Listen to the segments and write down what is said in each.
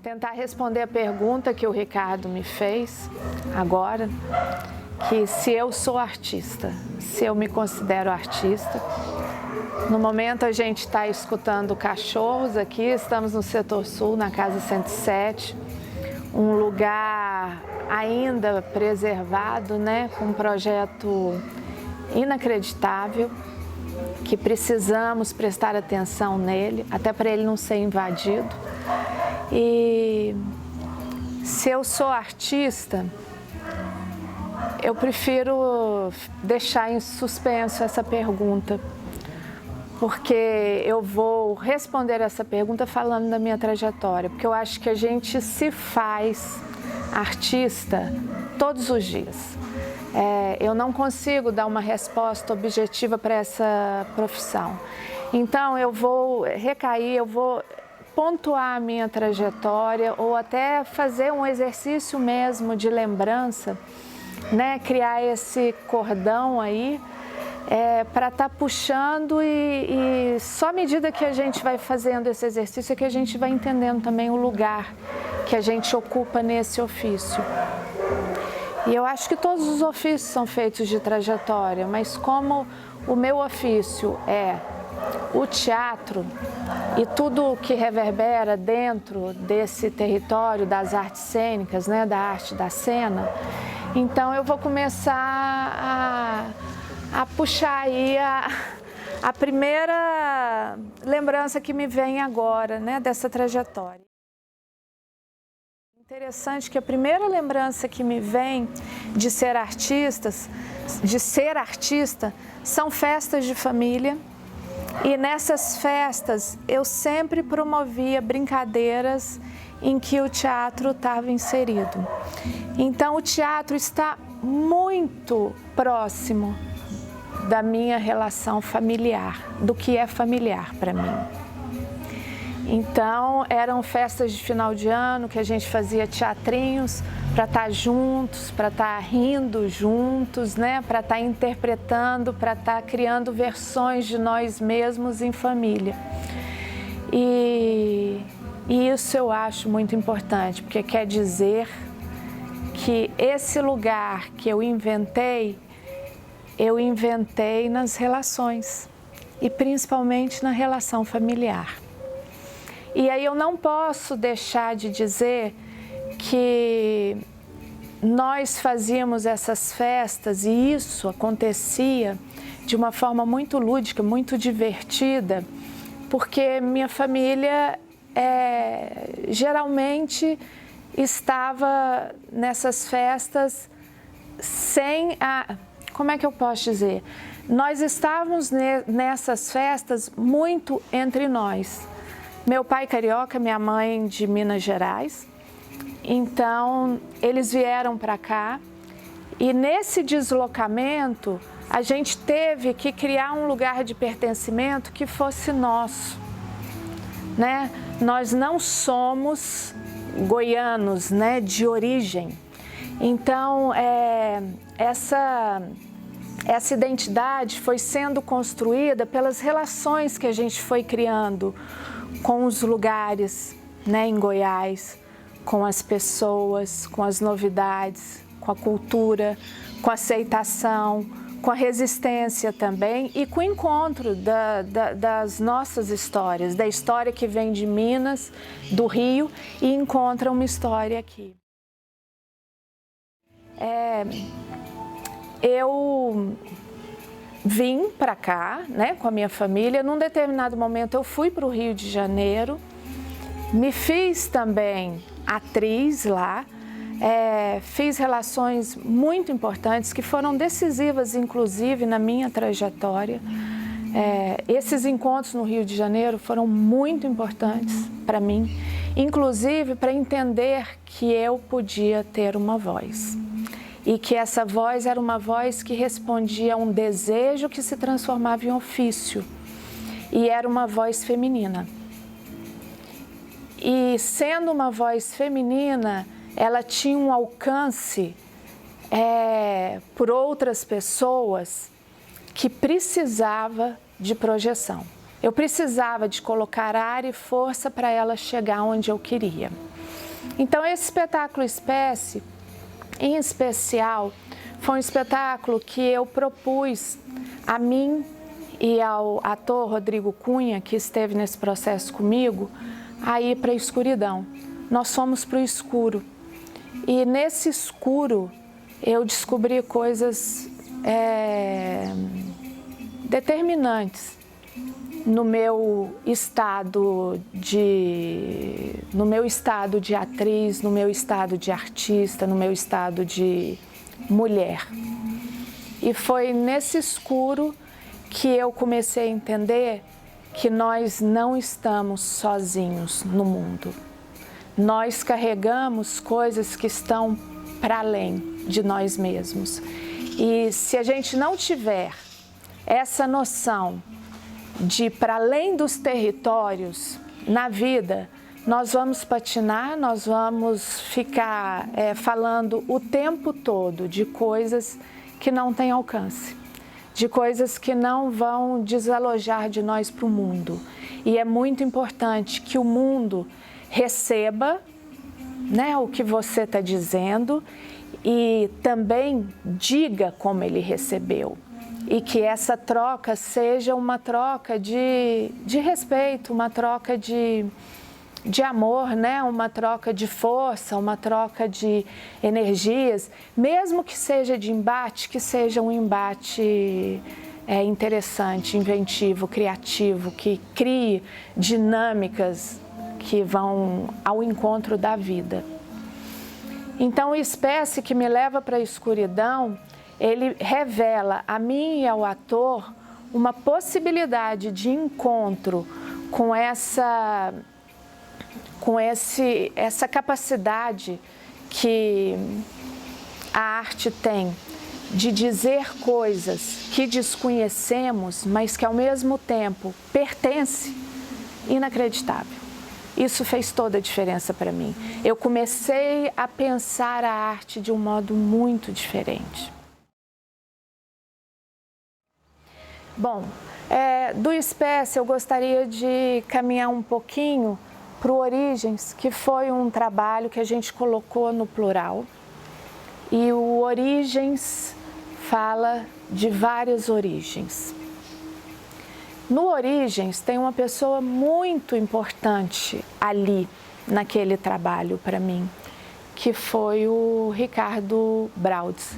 tentar responder a pergunta que o Ricardo me fez agora, que se eu sou artista, se eu me considero artista. No momento a gente está escutando cachorros aqui, estamos no setor sul, na Casa 107, um lugar ainda preservado, né, com um projeto inacreditável, que precisamos prestar atenção nele, até para ele não ser invadido. E se eu sou artista, eu prefiro deixar em suspenso essa pergunta, porque eu vou responder essa pergunta falando da minha trajetória, porque eu acho que a gente se faz artista todos os dias. Eu não consigo dar uma resposta objetiva para essa profissão. Então eu vou recair, eu vou pontuar a minha trajetória ou até fazer um exercício mesmo de lembrança, né? Criar esse cordão aí para estar puxando e só à medida que a gente vai fazendo esse exercício é que a gente vai entendendo também o lugar que a gente ocupa nesse ofício. E eu acho que todos os ofícios são feitos de trajetória, mas como o meu ofício é o teatro e tudo o que reverbera dentro desse território das artes cênicas, né, da arte da cena, então eu vou começar a puxar aí a primeira lembrança que me vem agora, né, dessa trajetória. Interessante que a primeira lembrança que me vem de ser artista, são festas de família. E nessas festas eu sempre promovia brincadeiras em que o teatro estava inserido. Então o teatro está muito próximo da minha relação familiar, do que é familiar para mim. Então eram festas de final de ano que a gente fazia teatrinhos para estar juntos, para estar rindo juntos, né? Para estar interpretando, para estar criando versões de nós mesmos em família. E isso eu acho muito importante, porque quer dizer que esse lugar que eu inventei nas relações e principalmente na relação familiar. E aí eu não posso deixar de dizer que nós fazíamos essas festas e isso acontecia de uma forma muito lúdica, muito divertida, porque minha família geralmente estava nessas festas sem a... Como é que eu posso dizer? Nós estávamos nessas festas muito entre nós. Meu pai carioca, minha mãe de Minas Gerais, então eles vieram para cá e nesse deslocamento a gente teve que criar um lugar de pertencimento que fosse nosso, né? Nós não somos goianos, né, de origem, então essa identidade foi sendo construída pelas relações que a gente foi criando com os lugares, né, em Goiás, com as pessoas, com as novidades, com a cultura, com a aceitação, com a resistência também e com o encontro das nossas histórias, da história que vem de Minas, do Rio e encontra uma história aqui. Eu vim para cá, né, com a minha família. Num determinado momento eu fui para o Rio de Janeiro, me fiz também atriz lá, fiz relações muito importantes que foram decisivas, inclusive, na minha trajetória. Esses encontros no Rio de Janeiro foram muito importantes para mim, inclusive para entender que eu podia ter uma voz. E que essa voz era uma voz que respondia a um desejo que se transformava em ofício. E era uma voz feminina. E sendo uma voz feminina, ela tinha um alcance por outras pessoas que precisava de projeção. Eu precisava de colocar ar e força para ela chegar onde eu queria. Então, esse espetáculo Espécie, em especial, foi um espetáculo que eu propus a mim e ao ator Rodrigo Cunha, que esteve nesse processo comigo, a ir para a escuridão. Nós fomos para o escuro. E nesse escuro, eu descobri coisas determinantes no meu estado de atriz, no meu estado de artista, no meu estado de mulher. E foi nesse escuro que eu comecei a entender que nós não estamos sozinhos no mundo. Nós carregamos coisas que estão para além de nós mesmos. E se a gente não tiver essa noção de para além dos territórios na vida, nós vamos patinar, nós vamos ficar falando o tempo todo de coisas que não têm alcance, de coisas que não vão desalojar de nós para o mundo. E é muito importante que o mundo receba, né, o que você está dizendo e também diga como ele recebeu. E que essa troca seja uma troca de respeito, uma troca de amor, né? Uma troca de força, uma troca de energias, mesmo que seja de embate, que seja um embate interessante, inventivo, criativo, que crie dinâmicas que vão ao encontro da vida. Então, o Espécie que me leva para a escuridão, ele revela a mim e ao ator uma possibilidade de encontro com essa capacidade que a arte tem de dizer coisas que desconhecemos, mas que ao mesmo tempo pertence, inacreditável. Isso fez toda a diferença para mim. Eu comecei a pensar a arte de um modo muito diferente. Bom, do Espécie eu gostaria de caminhar um pouquinho para o Origens, que foi um trabalho que a gente colocou no plural. E o Origens fala de várias origens. No Origens tem uma pessoa muito importante ali, naquele trabalho para mim, que foi o Ricardo Braudes,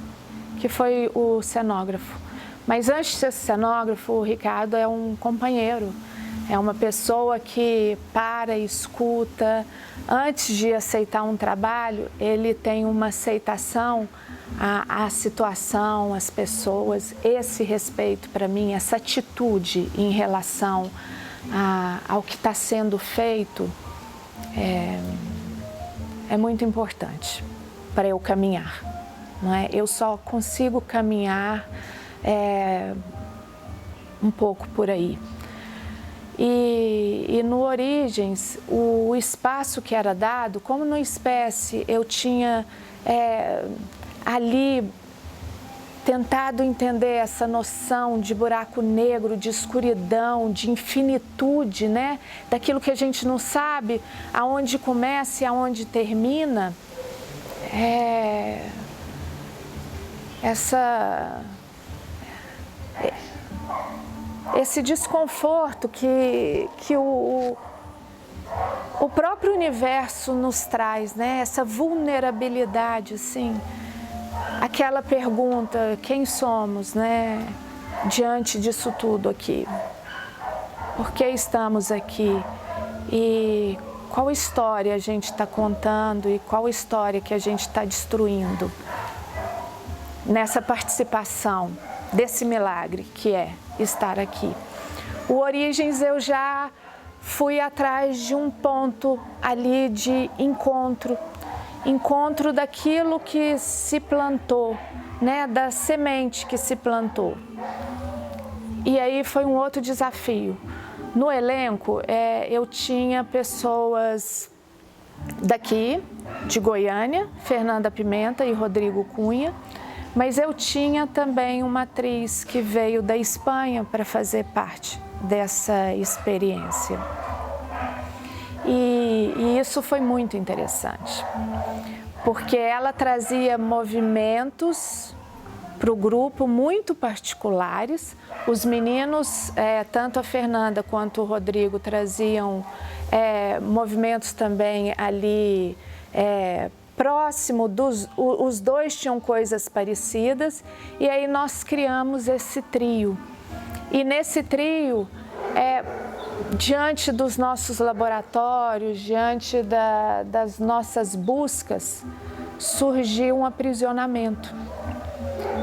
que foi o cenógrafo. Mas antes de ser cenógrafo, o Ricardo é um companheiro, é uma pessoa que para, escuta. Antes de aceitar um trabalho, ele tem uma aceitação à situação, às pessoas, esse respeito para mim, essa atitude em relação ao que está sendo feito é muito importante para eu caminhar, não é? Eu só consigo caminhar um pouco por aí. E no Origens, o espaço que era dado, como no Espécie, eu tinha ali tentado entender essa noção de buraco negro, de escuridão, de infinitude, né? Daquilo que a gente não sabe aonde começa e aonde termina. Esse desconforto que o próprio universo nos traz, né? Essa vulnerabilidade, assim, aquela pergunta, quem somos, né? Diante disso tudo aqui. Por que estamos aqui? E qual história a gente está contando e qual história que a gente está destruindo nessa participação desse milagre que é estar aqui. O Origens eu já fui atrás de um ponto ali de encontro daquilo que se plantou, né, da semente que se plantou. E aí foi um outro desafio. No elenco eu tinha pessoas daqui, de Goiânia, Fernanda Pimenta e Rodrigo Cunha, mas eu tinha também uma atriz que veio da Espanha para fazer parte dessa experiência. E E isso foi muito interessante, porque ela trazia movimentos para o grupo muito particulares. Os meninos, tanto a Fernanda quanto o Rodrigo, traziam movimentos também ali próximo os dois tinham coisas parecidas, e aí nós criamos esse trio. E nesse trio, diante dos nossos laboratórios, diante das nossas buscas, surgiu um aprisionamento.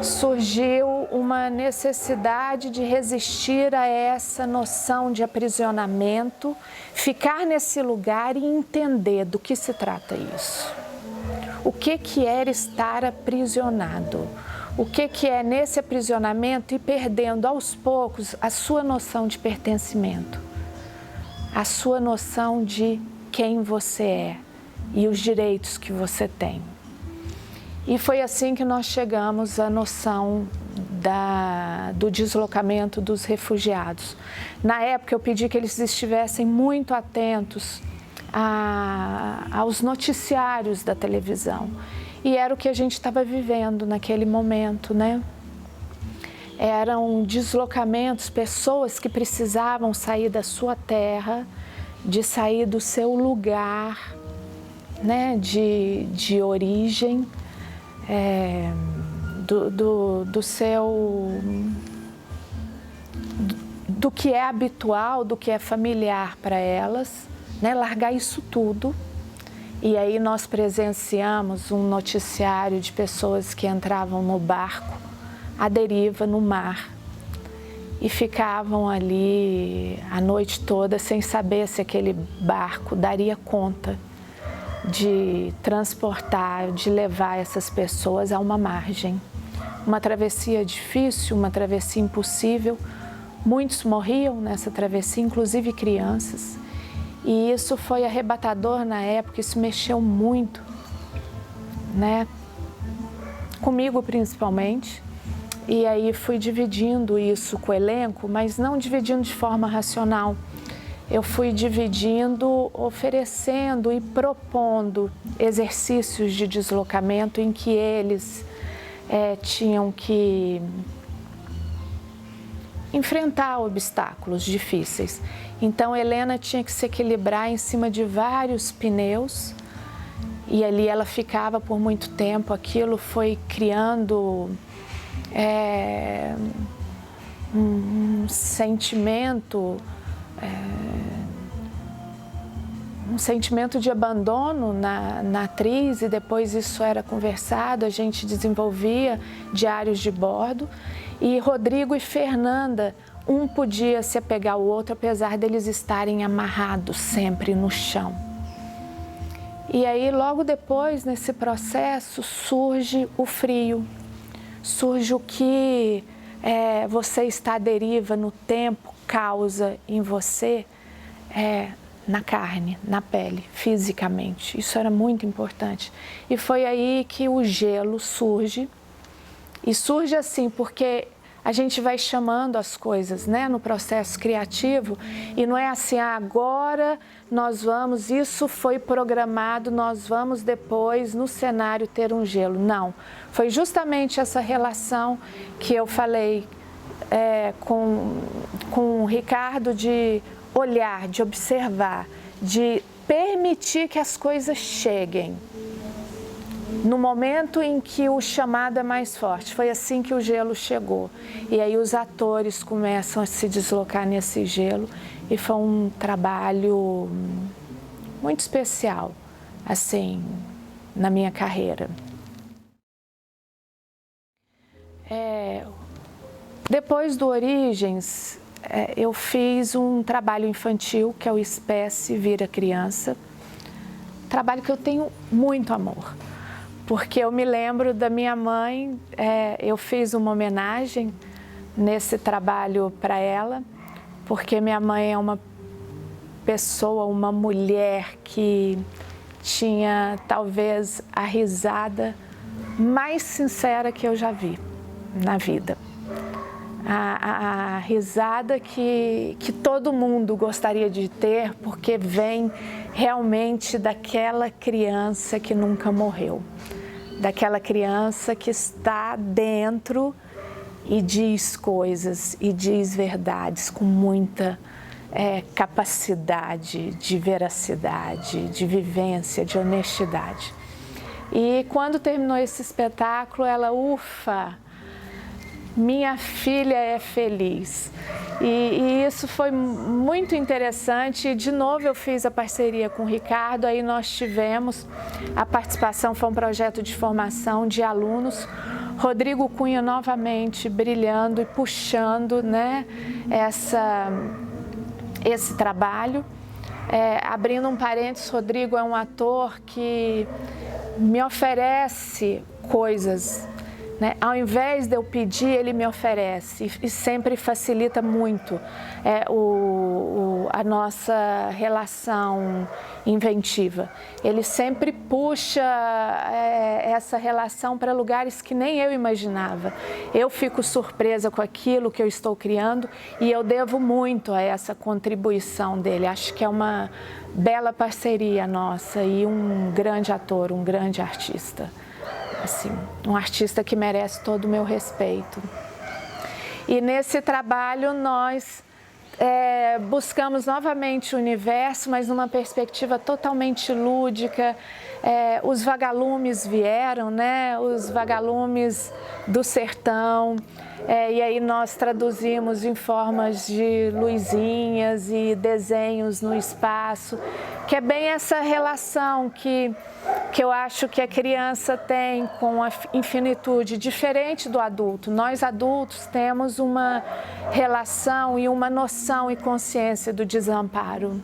Surgiu uma necessidade de resistir a essa noção de aprisionamento, ficar nesse lugar e entender do que se trata isso. O que era estar aprisionado? O que é nesse aprisionamento ir perdendo aos poucos a sua noção de pertencimento, a sua noção de quem você é e os direitos que você tem. E foi assim que nós chegamos à noção do deslocamento dos refugiados. Na época eu pedi que eles estivessem muito atentos aos noticiários da televisão. E era o que a gente estava vivendo naquele momento, né? Eram deslocamentos, pessoas que precisavam sair da sua terra, de sair do seu lugar, né, de origem, do que é habitual, do que é familiar para elas, né, largar isso tudo. E aí nós presenciamos um noticiário de pessoas que entravam no barco, à deriva, no mar, e ficavam ali a noite toda sem saber se aquele barco daria conta de transportar, de levar essas pessoas a uma margem. Uma travessia difícil, uma travessia impossível. Muitos morriam nessa travessia, inclusive crianças. E isso foi arrebatador na época, isso mexeu muito, né? Comigo principalmente. E aí fui dividindo isso com o elenco, mas não dividindo de forma racional. Eu fui dividindo, oferecendo e propondo exercícios de deslocamento em que eles tinham que enfrentar obstáculos difíceis. Então, Helena tinha que se equilibrar em cima de vários pneus e ali ela ficava por muito tempo. Aquilo foi criando um sentimento de abandono na atriz, e depois isso era conversado, a gente desenvolvia diários de bordo. E Rodrigo e Fernanda, um podia se apegar ao outro, apesar deles estarem amarrados sempre no chão. E aí, logo depois, nesse processo, surge o frio, surge o que você está à deriva no tempo causa em você, na carne, na pele, fisicamente. Isso era muito importante. E foi aí que o gelo surge. E surge assim porque a gente vai chamando as coisas, né, no processo criativo, e não é assim, agora nós vamos, isso foi programado, nós vamos depois no cenário ter um gelo. Não, foi justamente essa relação que eu falei com o Ricardo, de olhar, de observar, de permitir que as coisas cheguem no momento em que o chamado é mais forte. Foi assim que o gelo chegou. E aí os atores começam a se deslocar nesse gelo, e foi um trabalho muito especial, assim, na minha carreira. Depois do Origens, eu fiz um trabalho infantil, que é o Espécie Vira Criança. Trabalho que eu tenho muito amor. Porque eu me lembro da minha mãe, eu fiz uma homenagem nesse trabalho para ela, porque minha mãe é uma pessoa, uma mulher que tinha talvez a risada mais sincera que eu já vi na vida. a risada que todo mundo gostaria de ter, porque vem realmente daquela criança que nunca morreu, daquela criança que está dentro e diz coisas e diz verdades com muita capacidade de veracidade, de vivência, de honestidade. E quando terminou esse espetáculo, ela, ufa, minha filha é feliz. E isso foi muito interessante. E de novo eu fiz a parceria com o Ricardo, aí nós tivemos a participação, foi um projeto de formação de alunos, Rodrigo Cunha novamente brilhando e puxando, né, esse trabalho. Abrindo um parênteses, Rodrigo é um ator que me oferece coisas, né? Ao invés de eu pedir, ele me oferece e sempre facilita muito a nossa relação inventiva. Ele sempre puxa essa relação para lugares que nem eu imaginava. Eu fico surpresa com aquilo que eu estou criando e eu devo muito a essa contribuição dele. Acho que é uma bela parceria nossa e um grande ator, um grande artista. Assim, um artista que merece todo o meu respeito. E nesse trabalho nós buscamos novamente o universo, mas numa perspectiva totalmente lúdica. Os vagalumes vieram, né? Os vagalumes do sertão. E aí nós traduzimos em formas de luzinhas e desenhos no espaço, que é bem essa relação que eu acho que a criança tem com a infinitude, diferente do adulto. Nós adultos temos uma relação e uma noção e consciência do desamparo,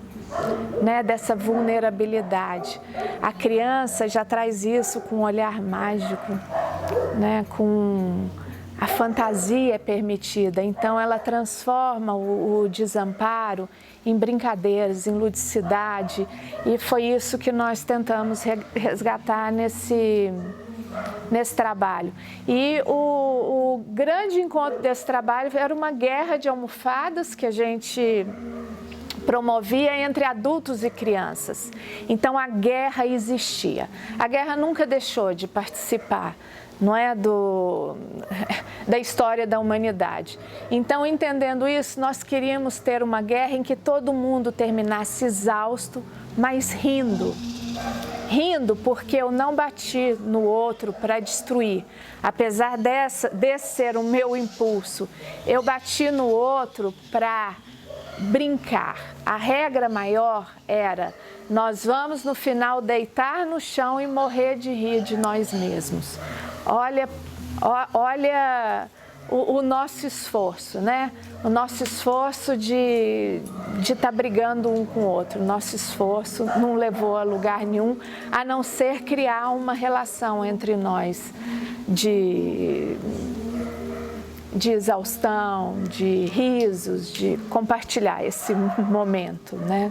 né, dessa vulnerabilidade. A criança já traz isso com um olhar mágico, né, com a fantasia é permitida, então ela transforma o desamparo em brincadeiras, em ludicidade, e foi isso que nós tentamos resgatar nesse trabalho. E o grande encontro desse trabalho era uma guerra de almofadas que a gente promovia entre adultos e crianças. Então a guerra existia. A guerra nunca deixou de participar, não é, da história da humanidade. Então, entendendo isso, nós queríamos ter uma guerra em que todo mundo terminasse exausto, mas rindo. Rindo porque eu não bati no outro para destruir. Apesar desse ser o meu impulso, eu bati no outro para brincar. A regra maior era: nós vamos no final deitar no chão e morrer de rir de nós mesmos. Olha o nosso esforço, né? O nosso esforço de estar brigando um com o outro. O nosso esforço não levou a lugar nenhum, a não ser criar uma relação entre nós de exaustão, de risos, de compartilhar esse momento, né?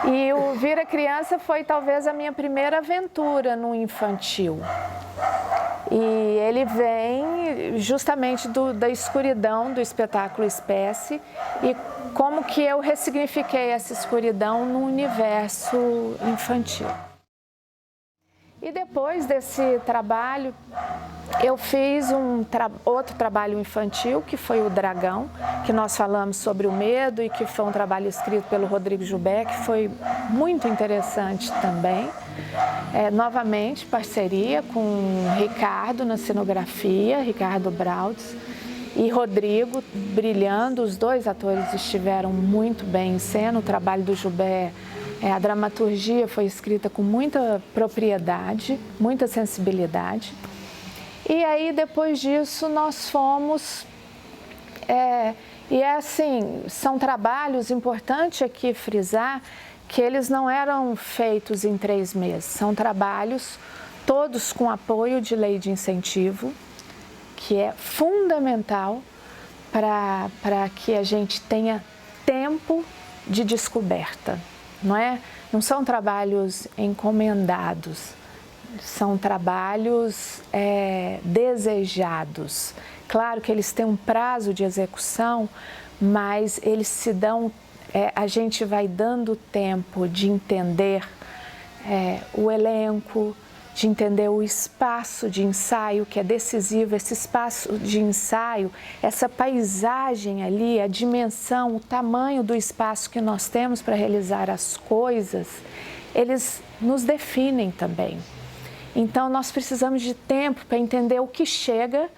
E o Vira Criança foi talvez a minha primeira aventura no infantil. E ele vem justamente da escuridão do espetáculo Espécie e como que eu ressignifiquei essa escuridão no universo infantil. E depois desse trabalho, eu fiz outro trabalho infantil, que foi o Dragão, que nós falamos sobre o medo e que foi um trabalho escrito pelo Rodrigo Joubert, que foi muito interessante também. Novamente, parceria com o Ricardo na cenografia, Ricardo Braudes, e Rodrigo brilhando. Os dois atores estiveram muito bem em cena. O trabalho do Joubert, a dramaturgia foi escrita com muita propriedade, muita sensibilidade. E aí, depois disso, nós fomos... assim, são trabalhos, importante aqui frisar, que eles não eram feitos em 3 meses. São trabalhos todos com apoio de lei de incentivo, que é fundamental para que a gente tenha tempo de descoberta, não é? Não são trabalhos encomendados, são trabalhos desejados. claro que eles têm um prazo de execução, mas eles se dão, a gente vai dando tempo de entender o elenco, de entender o espaço de ensaio, que é decisivo. Esse espaço de ensaio, essa paisagem ali, a dimensão, o tamanho do espaço que nós temos para realizar as coisas, eles nos definem também. Então, nós precisamos de tempo para entender o que chega,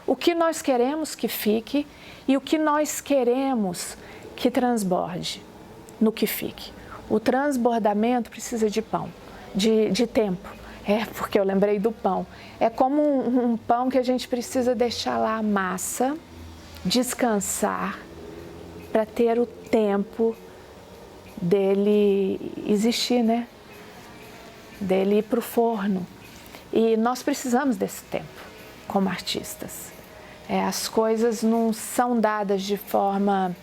o que nós queremos que fique e o que nós queremos que transborde no que fique. O transbordamento precisa de tempo. Porque eu lembrei do pão. É como um pão que a gente precisa deixar lá a massa, descansar, para ter o tempo dele existir, né? Dele ir para o forno. E nós precisamos desse tempo como artistas. As coisas não são dadas de forma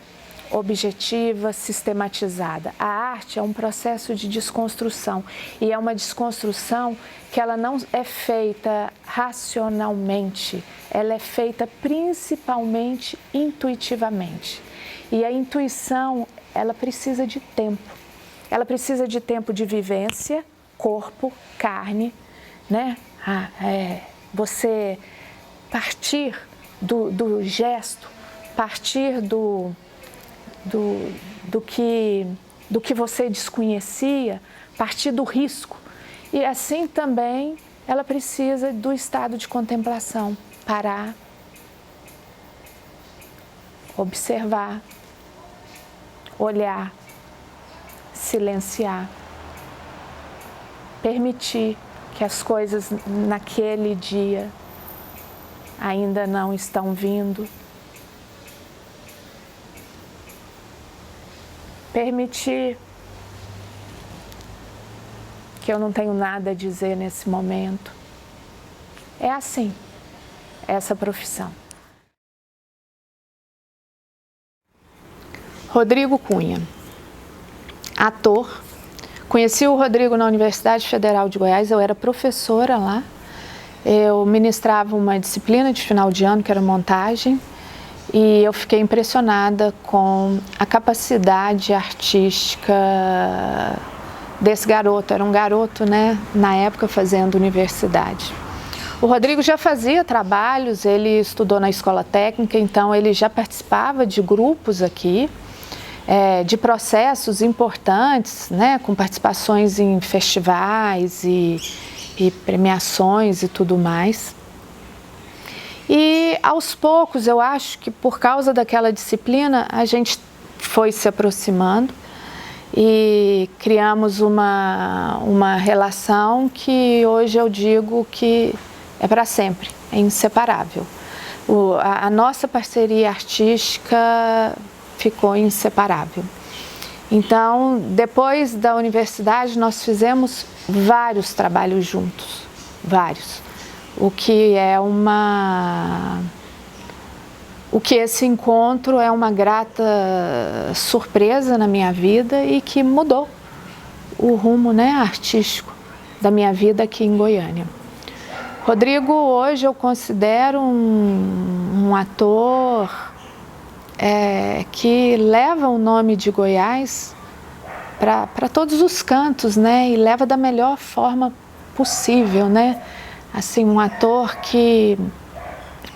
objetiva, sistematizada. A arte é um processo de desconstrução e é uma desconstrução que ela não é feita racionalmente, ela é feita principalmente intuitivamente. E a intuição, ela precisa de tempo. Ela precisa de tempo de vivência, corpo, carne, né? Você partir do gesto, partir do que você desconhecia, partir do risco. E assim também ela precisa do estado de contemplação, parar, observar, olhar, silenciar, permitir que as coisas naquele dia ainda não estão vindo. Permitir que eu não tenho nada a dizer nesse momento. É assim, essa profissão. Rodrigo Cunha, ator. Conheci o Rodrigo na Universidade Federal de Goiás, eu era professora lá. Eu ministrava uma disciplina de final de ano, que era montagem. E eu fiquei impressionada com a capacidade artística desse garoto. Era um garoto, né, na época, fazendo universidade. O Rodrigo já fazia trabalhos, ele estudou na escola técnica, então ele já participava de grupos aqui, de processos importantes, né, com participações em festivais e premiações e tudo mais. E aos poucos, eu acho que por causa daquela disciplina, a gente foi se aproximando e criamos uma relação que hoje eu digo que é para sempre, é inseparável. A nossa parceria artística ficou inseparável. Então, depois da universidade, nós fizemos vários trabalhos juntos, vários. O que esse encontro é uma grata surpresa na minha vida e que mudou o rumo, né, artístico da minha vida aqui em Goiânia. Rodrigo, hoje eu considero um ator que leva o nome de Goiás para todos os cantos, né, e leva da melhor forma possível, né? Assim, um ator que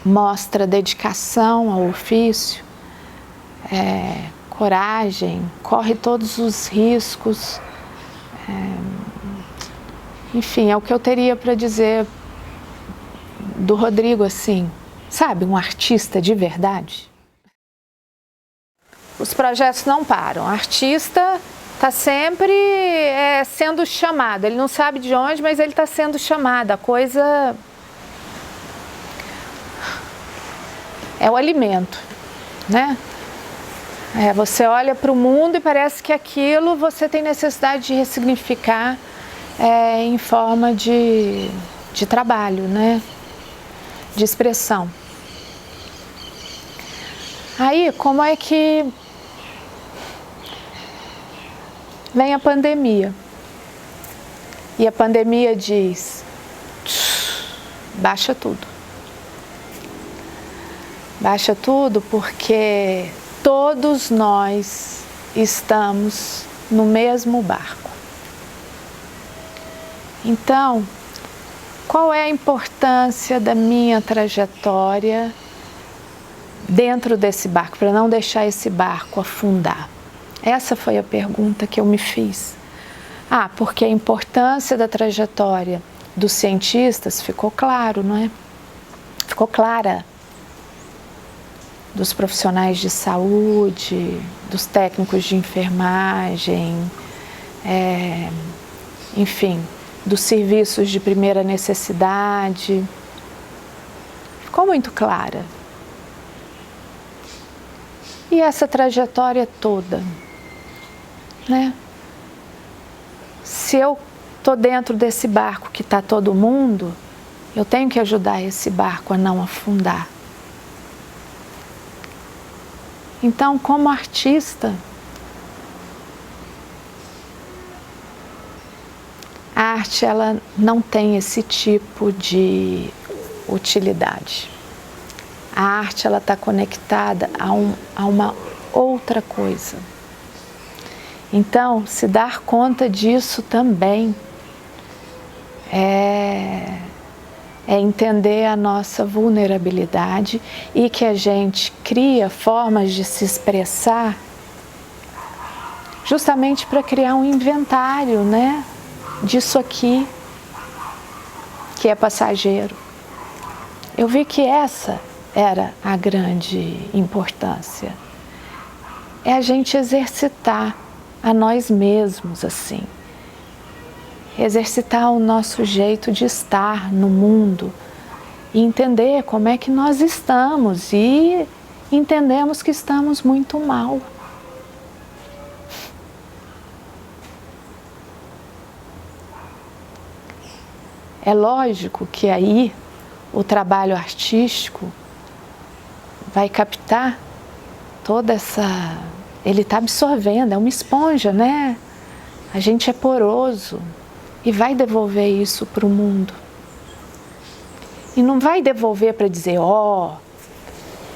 mostra dedicação ao ofício, coragem, corre todos os riscos. Enfim, é o que eu teria para dizer do Rodrigo, assim, sabe, um artista de verdade. Os projetos não param, o artista está sempre sendo chamado, ele não sabe de onde, mas ele está sendo chamado. A coisa é o alimento, né? Você olha para o mundo e parece que aquilo você tem necessidade de ressignificar em forma de trabalho, né? De expressão. Aí, como é que vem a pandemia? E a pandemia diz: baixa tudo. Baixa tudo porque todos nós estamos no mesmo barco. Então, qual é a importância da minha trajetória dentro desse barco, para não deixar esse barco afundar? Essa foi a pergunta que eu me fiz. Porque a importância da trajetória dos cientistas ficou claro, não é? Ficou clara. Dos profissionais de saúde, dos técnicos de enfermagem, enfim, dos serviços de primeira necessidade. Ficou muito clara. E essa trajetória toda, né? Se eu estou dentro desse barco que está todo mundo, eu tenho que ajudar esse barco a não afundar. Então, como artista, a arte ela não tem esse tipo de utilidade. A arte ela está conectada a uma outra coisa. Então, se dar conta disso também é entender a nossa vulnerabilidade e que a gente cria formas de se expressar justamente para criar um inventário, né, disso aqui que é passageiro. Eu vi que essa era a grande importância. É a gente exercitar a nós mesmos assim. Exercitar o nosso jeito de estar no mundo e entender como é que nós estamos e entendemos que estamos muito mal. É lógico que aí o trabalho artístico vai captar toda essa... Ele está absorvendo, é uma esponja, né? A gente é poroso. E vai devolver isso para o mundo. E não vai devolver para dizer,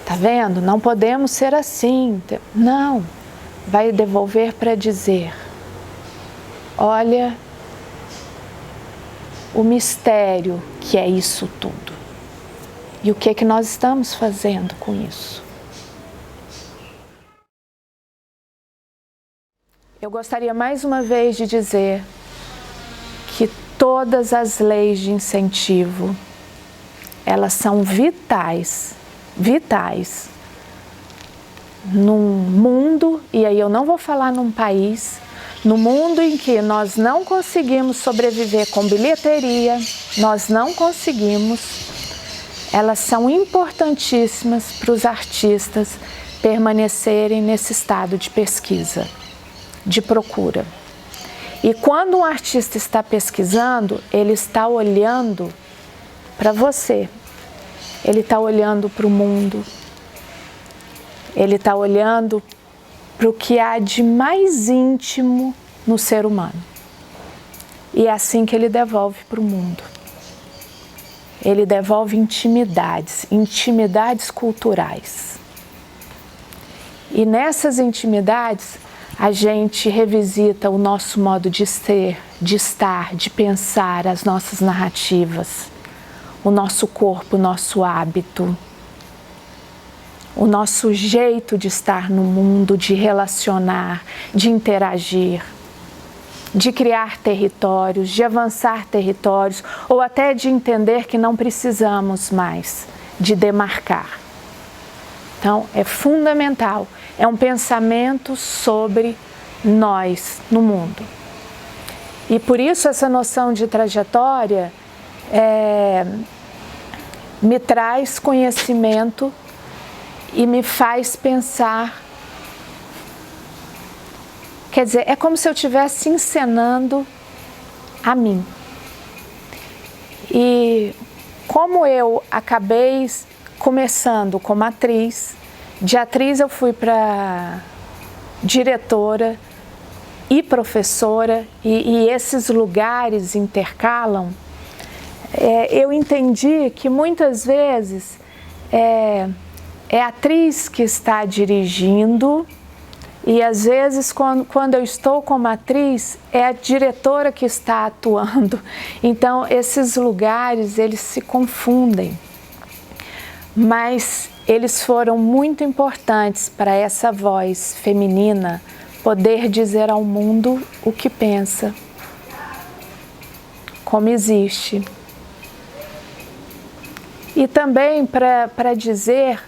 tá vendo? Não podemos ser assim. Não. Vai devolver para dizer, olha o mistério que é isso tudo. E o que nós estamos fazendo com isso. Eu gostaria mais uma vez de dizer que todas as leis de incentivo, elas são vitais num mundo, e aí eu não vou falar num país, no mundo em que nós não conseguimos sobreviver com bilheteria, nós não conseguimos, elas são importantíssimas para os artistas permanecerem nesse estado de pesquisa, de procura. E quando um artista está pesquisando, ele está olhando para você, ele está olhando para o mundo, ele está olhando para o que há de mais íntimo no ser humano. E é assim que ele devolve para o mundo. Ele devolve intimidades culturais. E nessas intimidades, a gente revisita o nosso modo de ser, de estar, de pensar, as nossas narrativas, o nosso corpo, o nosso hábito, o nosso jeito de estar no mundo, de relacionar, de interagir, de criar territórios, de avançar territórios, ou até de entender que não precisamos mais de demarcar. Então, é fundamental. É um pensamento sobre nós no mundo. E por isso essa noção de trajetória me traz conhecimento e me faz pensar. Quer dizer, é como se eu estivesse encenando a mim. E como eu acabei começando como atriz, de atriz eu fui para diretora e professora, e esses lugares intercalam, eu entendi que muitas vezes é a atriz que está dirigindo e às vezes quando eu estou como atriz é a diretora que está atuando. Então esses lugares eles se confundem, mas eles foram muito importantes para essa voz feminina poder dizer ao mundo o que pensa, como existe. E também para dizer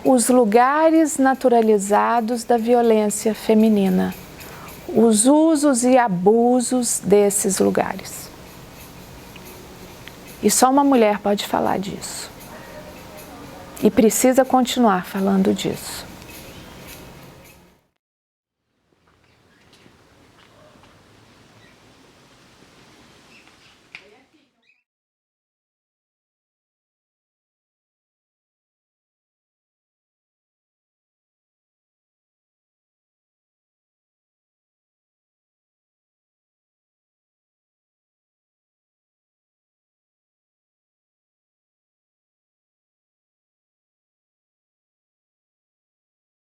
os lugares naturalizados da violência feminina, os usos e abusos desses lugares. E só uma mulher pode falar disso. E precisa continuar falando disso.